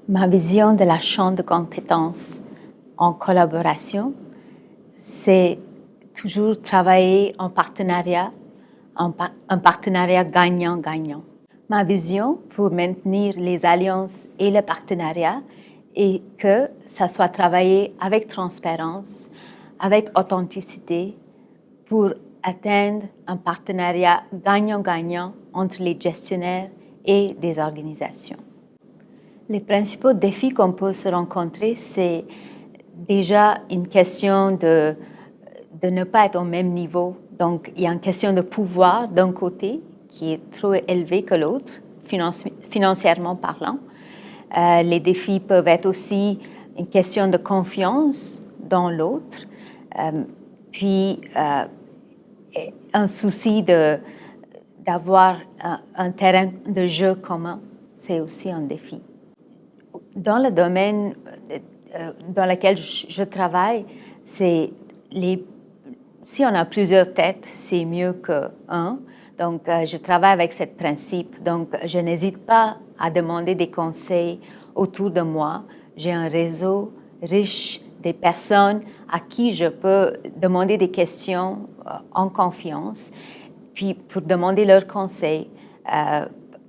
Ma vision de la chambre de compétences en collaboration, c'est toujours travailler en partenariat, un partenariat gagnant-gagnant. Ma vision pour maintenir les alliances et le partenariat est que ça soit travaillé avec transparence, avec authenticité pour atteindre un partenariat gagnant-gagnant entre les gestionnaires et des organisations. Les principaux défis qu'on peut se rencontrer, c'est déjà une question de ne pas être au même niveau. Donc, il y a une question de pouvoir d'un côté qui est trop élevé que l'autre, financièrement parlant. Les défis peuvent être aussi une question de confiance dans l'autre, puis un souci d'avoir un terrain de jeu commun, c'est aussi un défi. Dans le domaine dans lequel je travaille, si on a plusieurs têtes, c'est mieux qu'un. Donc, je travaille avec ce principe. Donc, je n'hésite pas à demander des conseils autour de moi. J'ai un réseau riche des personnes à qui je peux demander des questions en confiance, puis pour demander leurs conseils.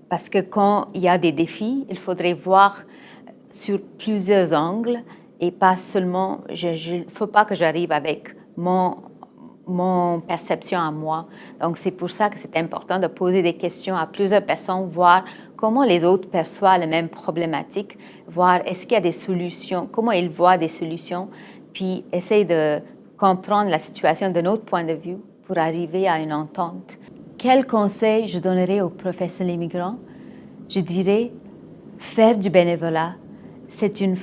Parce que quand il y a des défis, il faudrait voir sur plusieurs angles et pas seulement, il ne faut pas que j'arrive avec mon perception à moi. Donc, c'est pour ça que c'est important de poser des questions à plusieurs personnes, voir comment les autres perçoivent les mêmes problématiques, voir est-ce qu'il y a des solutions, comment ils voient des solutions, puis essayer de comprendre la situation d'un autre point de vue pour arriver à une entente. Quel conseil je donnerais aux professionnels immigrants? Je dirais faire du bénévolat. C'est une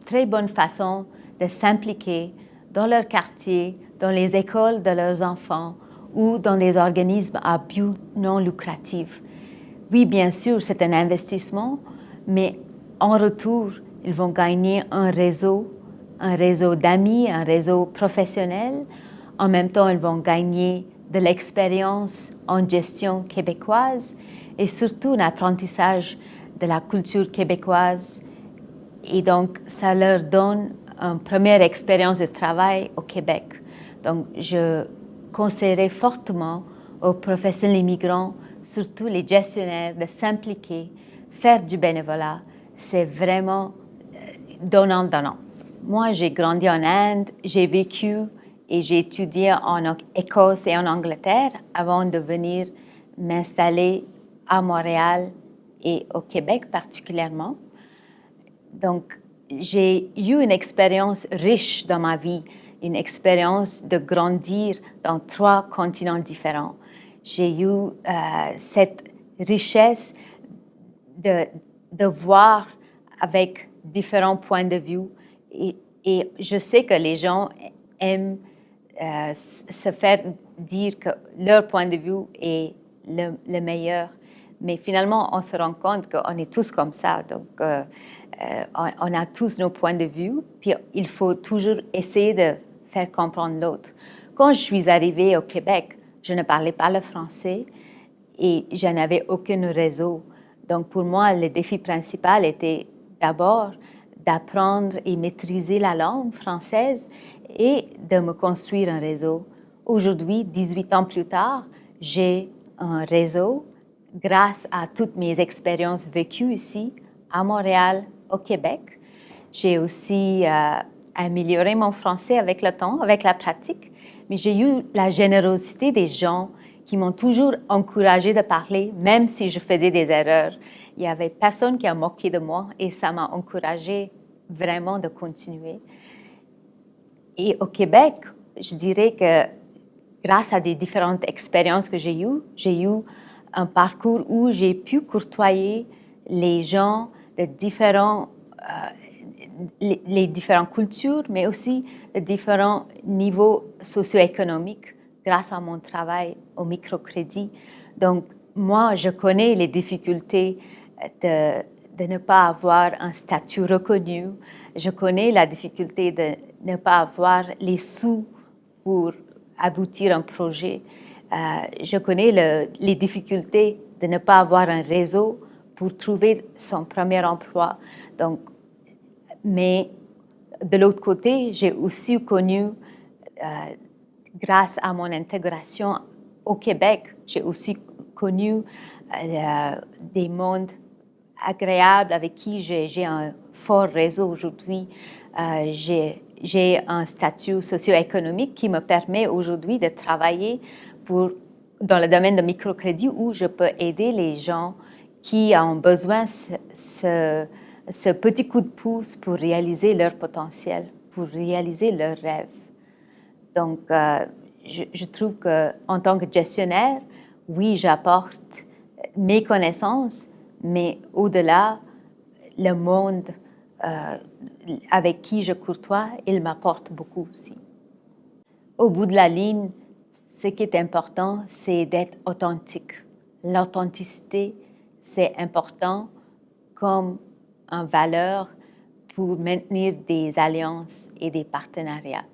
très bonne façon de s'impliquer dans leur quartier, dans les écoles de leurs enfants ou dans des organismes à but non lucratif. Oui, bien sûr, c'est un investissement, mais en retour, ils vont gagner un réseau d'amis, un réseau professionnel. En même temps, ils vont gagner de l'expérience en gestion québécoise et surtout un apprentissage de la culture québécoise. Et donc, ça leur donne une première expérience de travail au Québec. Donc, je conseillerais fortement aux professionnels immigrants, surtout les gestionnaires, de s'impliquer, faire du bénévolat. C'est vraiment donnant-donnant. Moi, j'ai grandi en Inde, j'ai vécu et j'ai étudié en Écosse et en Angleterre avant de venir m'installer à Montréal et au Québec particulièrement. Donc, j'ai eu une expérience riche dans ma vie, une expérience de grandir dans 3 continents différents. J'ai eu cette richesse de voir avec différents points de vue et je sais que les gens aiment se faire dire que leur point de vue est le meilleur. Mais finalement, on se rend compte qu'on est tous comme ça. Donc, on a tous nos points de vue, puis il faut toujours essayer de faire comprendre l'autre. Quand je suis arrivée au Québec, je ne parlais pas le français et je n'avais aucun réseau. Donc, pour moi, le défi principal était d'abord d'apprendre et maîtriser la langue française et de me construire un réseau. Aujourd'hui, 18 ans plus tard, j'ai un réseau grâce à toutes mes expériences vécues ici, à Montréal, au Québec. J'ai aussi amélioré mon français avec le temps, avec la pratique, mais j'ai eu la générosité des gens qui m'ont toujours encouragée de parler, même si je faisais des erreurs. Il n'y avait personne qui a moqué de moi et ça m'a encouragée vraiment de continuer. Et au Québec, je dirais que grâce à des différentes expériences que j'ai eu un parcours où j'ai pu courtoyer les gens de les différentes cultures, mais aussi de différents niveaux socio-économiques grâce à mon travail au microcrédit. Donc, moi, je connais les difficultés de ne pas avoir un statut reconnu. Je connais la difficulté de ne pas avoir les sous pour aboutir un projet. Je connais les difficultés de ne pas avoir un réseau pour trouver son premier emploi. Donc, mais de l'autre côté, j'ai aussi connu, grâce à mon intégration au Québec, j'ai aussi connu des mondes agréables avec qui j'ai un fort réseau aujourd'hui. J'ai un statut socio-économique qui me permet aujourd'hui de travailler dans le domaine de microcrédit où je peux aider les gens qui ont besoin de ce petit coup de pouce pour réaliser leur potentiel, pour réaliser leurs rêves. Donc, je trouve qu'en tant que gestionnaire, oui, j'apporte mes connaissances, mais au-delà, le monde avec qui je courtoie, il m'apporte beaucoup aussi. Au bout de la ligne, ce qui est important, c'est d'être authentique. L'authenticité, c'est important comme une valeur pour maintenir des alliances et des partenariats.